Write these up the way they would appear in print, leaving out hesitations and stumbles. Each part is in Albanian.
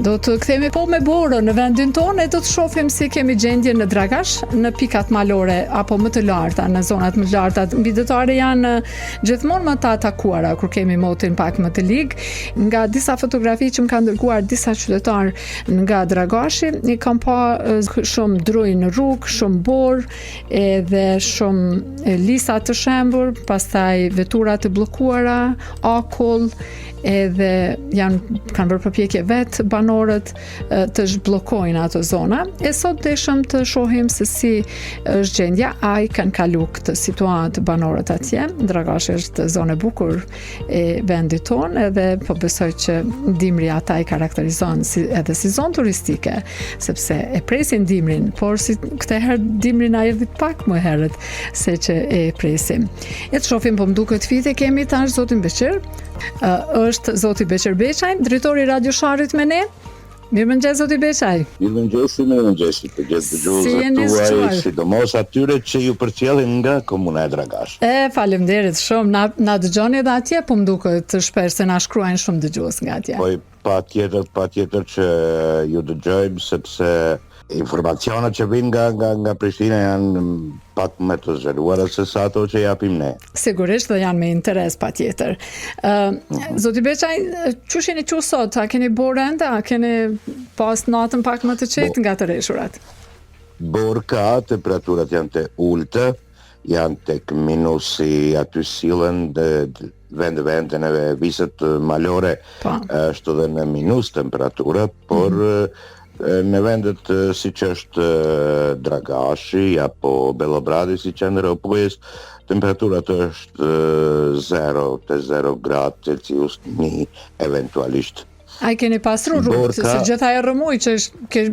Do të kthehemi po me Borën në vendin tonë e do të shohim si kemi gjendje në Dragash, në pikat malore apo më të larta, në zonat më të larta. Mbijetare janë gjithmonë më të atakuara kur kemi motin pak më të lig. Nga disa fotografi që më kanë dërguar disa qytetarë nga Dragashi, i kam pa shumë druj në rrugë, shumë borë, edhe shumë lisa të shembur, pastaj vetura të bllokuara, akull, edhe kanë bërë përpjekje vetë banorët të zhbllokojnë ato zona. E sot deshëm të shohim se si është gjendja, a i kanë kalu këtë situatë banorët atje. Dragashi është zonë e bukur e vendit tonë, edhe po besoj që dimri ata i karakterizon edhe si zonë turistike, sepse e presin dimrin, por si këtë herë dimri na erdhi pak më herët se që e presim. E të shohim, po më duket fite kemi tash zotin Beqir. Është zoti Beqir Beqaj, drejtori i Radio Sharit me ne. Mirëmëngjes zoti Beqaj. Mirëmëngjes të gjithë dëgjuesve tuaj, sidomos atyre që ju përcjellin nga komuna e Dragash. Faleminderit shumë. Na dëgjoni edhe atje, po më duket shpesh se na shkruajnë shumë dëgjues nga atje. Po patjetër që ju dëgjojmë, sepse informacionet që vinë nga Prishtina janë pak më të zhvilluara se sa ato që japim ne. Sigurisht dhe janë me interes patjetër. Zoti Beqaj, çu jeni çu sot? A keni borë ende? A keni pas natën pak më të qetë nga të reshurat? Borë ka, temperaturat janë të ulta, janë tek minusi, aty sillen vendin e viset malore, është edhe në minus temperatura, por në vendet si që është Dragashi apo Belobradi si qendër e Opujës, temperaturat është 0 gradë Celsius një eventualisht. A i keni pasru rrugë, se gjitha e rëmuj që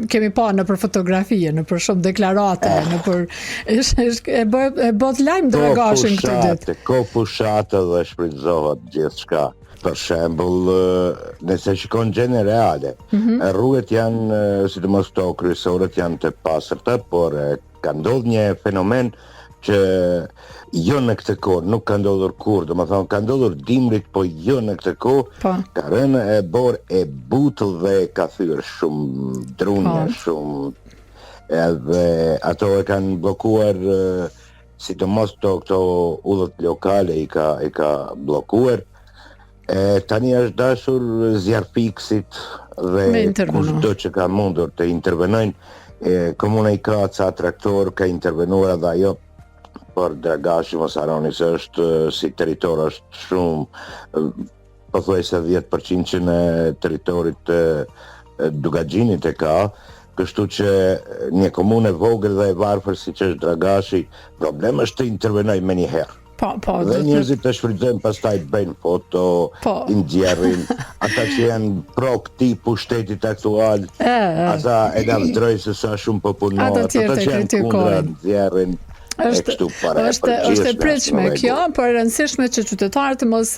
kemi pa në për fotografie, në për shumë deklarate, në për e bot lajmë Dragashin këtë ditë. Ko fushate dhe shpritzohet gjithë shka. Për shembull, nëse shikon gjendjen reale, rrugët janë, sidomos këto kryesorët janë të pastërta, por ka ndodhur një fenomen që jo në këtë kohë, nuk ka ndodhur kurrë, domethënë ka ndodhur dimrit, po jo në këtë kohë, ka rënë e borë e butëll dhe ka thyrë shumë drunje, shumë, edhe ato e kanë bllokuar, sidomos këto udhët lokale i ka bllokuar. Tani është dashur zjarfiksit dhe kushdo që ka mundur të intervenojnë. Komuna i ka ca traktor, ka intervenuar edhe ajo, por Dragashi mos harroni se është si territor është shumë, pothuajse 10% në territorit të Dugaxhinit e ka, kështu që një komunë e vogël dhe e varfër si që është Dragashi, problem është të intervenojë me një herë. Dhe njerëzit të shfrytëzojnë, pastaj bëjnë foto, i nxjerrin, ata që janë pro këtij pushtetit aktual, ata e lavdrojnë se sa shumë po punojnë, ata që janë kundër nxjerrin. Është e pritshme kjo, por e rëndësishme që qytetarët të mos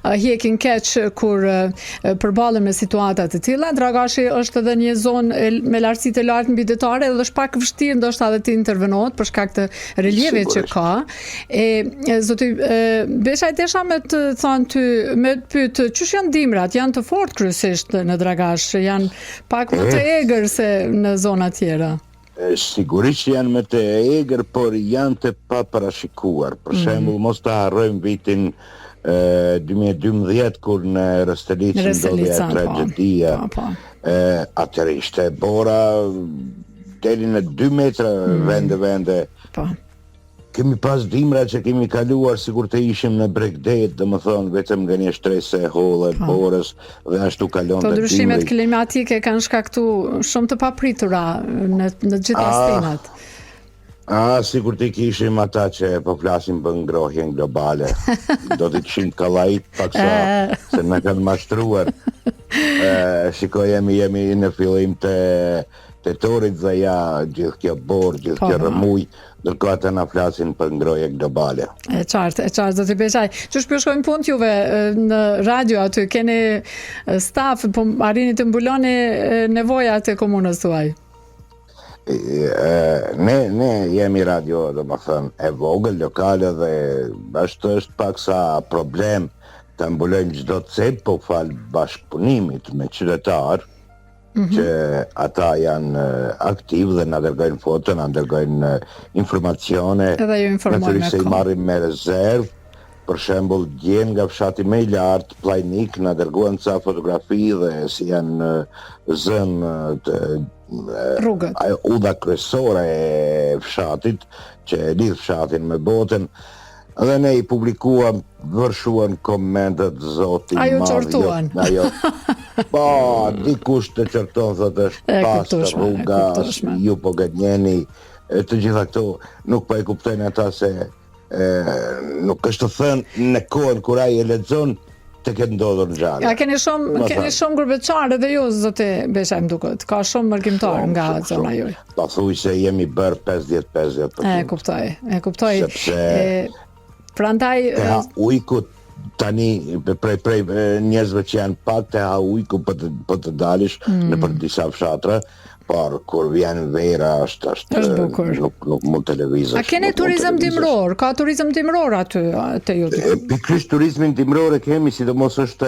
hjekin keq kur përballen me situata të tilla. Dragashi është edhe një zonë me lartësi të lartë mbijetare dhe është pak vështirë ndoshta edhe të intervenohet për shkak të relievit që ka. Zoti Beqaj, desha me të thënë ty, me të pyet, çush janë dimrat? Janë të fortë kryesisht në Dragash, janë pak më të egër se në zona tjera. Sigurisht që janë me të egër, por janë të paparashikuar. Për shembull, mos ta harrojmë vitin 2012 kur në Rëstelicë ndodhi tragjedia. Atëherë ishte bora deri në 2 metra vende. Kemi pas dimra që kemi kaluar sikur të ishim në Bregdet, domethënë vetëm nga një shtresë e hollë e borës dhe ashtu kalon te dimri. Po ndryshimet klimatike kanë shkaktuar shumë të papritura në gjitha stinat. Sikur të kishim ata që po flasin për ngrohjen globale. Do të kishim kallajt paksa se na kanë mashtruar. Shikoj, jemi në fillim të tetorit dhe gjithë kjo borë, gjithë kjo rëmuj, ndërkohë ata na flasin për ngrohje globale. E qartë, zoti Beqaj. Çu shpeshojnë punët juve në radio aty? Keni staf, po arrini të mbuloni nevojat e komunës tuaj? Ne jemi radio, domethënë, e vogël, lokale dhe është paksa problem të mbulojmë çdo cep, po fal bashkëpunimit me qytetar, që ata janë aktiv dhe na dërgojnë foto, na dërgojnë informacione. Edhe ju informojnë me Natyrisht se i kohë. marrim me rezervë. Për shembull, djen nga fshati më i lartë, Plajnik, na dërguan ca fotografi dhe si janë zënë Rrugët. udha kryesore e fshatit, që lidh fshatin me botën. Dhe ne i publikuam, vërshuan komentet zoti A ju madh, qortuan? Ajo. Po, dikush të qorton thotë është pastër rruga, kuptueshme. ju po gënjeni. Të gjitha këto nuk po e kuptojnë ata se nuk është të thënë në kohën kur ai e lexon të ketë ndodhur ngjarje. Ja, keni shumë grupeçare dhe ju, zoti Besha, më duket. Ka shumë mërkimtar nga zona juaj. Pathuajse jemi bërë 50-50%. E kuptoj. Sepse prandaj ujku tani prej njerëzve që janë pak të ha ujku për të dalësh në për disa fshatra, por kur vjen vera është bukur. Nuk mund të lëvizësh. A keni turizëm dimror? Ka turizëm dimror aty te ju? Pikërisht turizmin dimror e kemi, sidomos është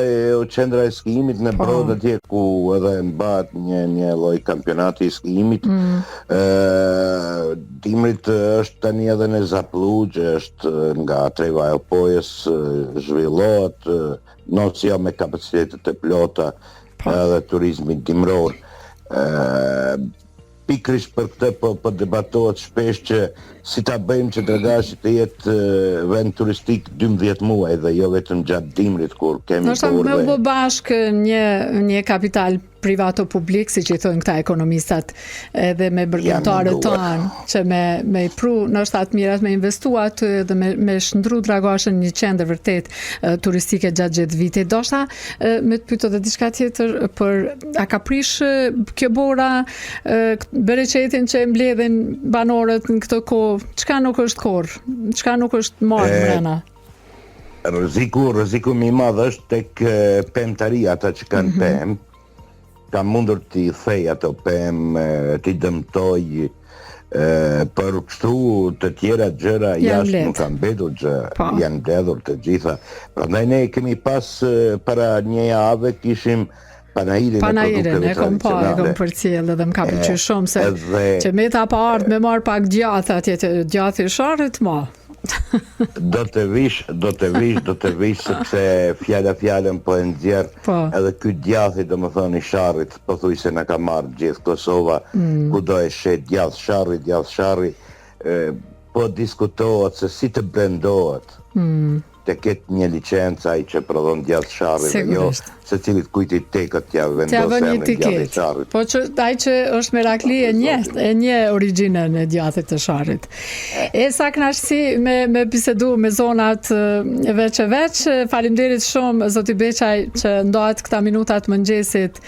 qendra e skijimit në Brodë atje ku edhe mbahet një lloj kampionati i skijimit. Dimrit është tani edhe në Zapluq, është nga Treva e Opojës, zhvillohet nocio me kapacitetet e plota edhe turizmi dimror. Pikërisht për këtë po debatohet shpesh që si ta bëjmë që Dragashi të jetë vend turistik 12 muaj dhe jo vetëm gjatë dimrit kur kemi dorë. Me u bë bashkë një kapital privat o publik, si që i thonë këta ekonomistat, edhe me bërgimtarët tonë, që me i pru në shtatë mirat me investu aty dhe me shndru Dragashën një qendër vërtet turistike gjatë gjithë vitit. Doshta me të pyet edhe diçka tjetër, a ka prish kjo bora bereqetin që e mbledhin banorët në këtë kohë? Çka nuk është korr? Çka nuk është marrë mbrana? Rreziku më i madh është tek pemtaria, ata që kanë pemë. Ka mundur t'i thej ato pemë, t'i dëmtoj, për kështu të tjera gjëra jashtë nuk kanë mbetur gjë, janë mbledhur të gjitha. Prandaj ne kemi pas para një jave kishim panajirin e kom përcjell edhe më ka pëlqyer shumë se që me ta pa ardhur me marr pak gjatë atje të gjatë i sharrit më. Do të vish sepse fjalën po e nxjerr edhe ky djathi domethënë i sharrit pothuajse na ka marrë gjithë Kosova, kudo e shet djath sharri, po diskutohet se si të brendohet. Të ketë një licencë ai që prodhon djath sharri dhe jo secilit kujt i tekët t'ia vendosë emrin djathi sharrit. Po që ai që është merakli e një origjinën e djathit të sharrit. Sa kënaqësi me bisedu me zonat veç. Faleminderit shumë zoti Beçaj që ndohet këta minutat mëngjesit,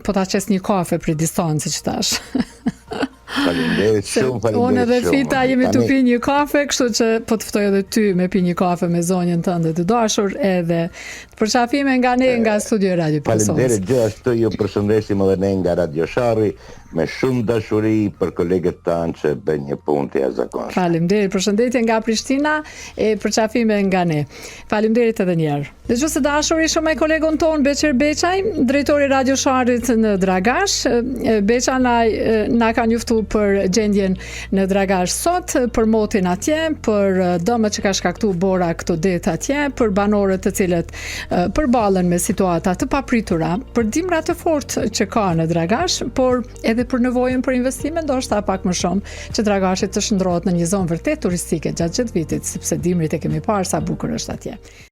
po ta qes një kafe për distancë që tash. Faleminderit shumë. Unë edhe Fita jemi të pi një kafe, kështu që po të ftoj edhe ty me pi një kafe me zonjën tënde të dashur edhe të përqafime nga ne nga studio Radio Persons. Faleminderit gjithashtu, ju përshëndesim edhe ne nga Radio Sharri me shumë dashuri për kolegët tanë që bëjnë një punë të jashtëzakonshme. Faleminderit, përshëndetje nga Prishtina e përqafime nga ne. Faleminderit edhe një herë. Dëgjues të dashur, ishim me kolegun ton Beçer Beçaj, drejtori Radio Sharrit në Dragash. Beça na ka njoftuar për gjendjen në Dragash sot, për motin atje, për dëmët që ka shkaktuar bora këto ditë atje, për banorët të cilët përballen me situata të papritura, për dimrat të fortë që ka në Dragash, por edhe për nevojën për investime, ndoshta pak më shumë, që Dragashi të shndrohet në një zonë vërtet turistike gjatë gjithë vitit, sepse dimrit e kemi parë sa bukur është atje.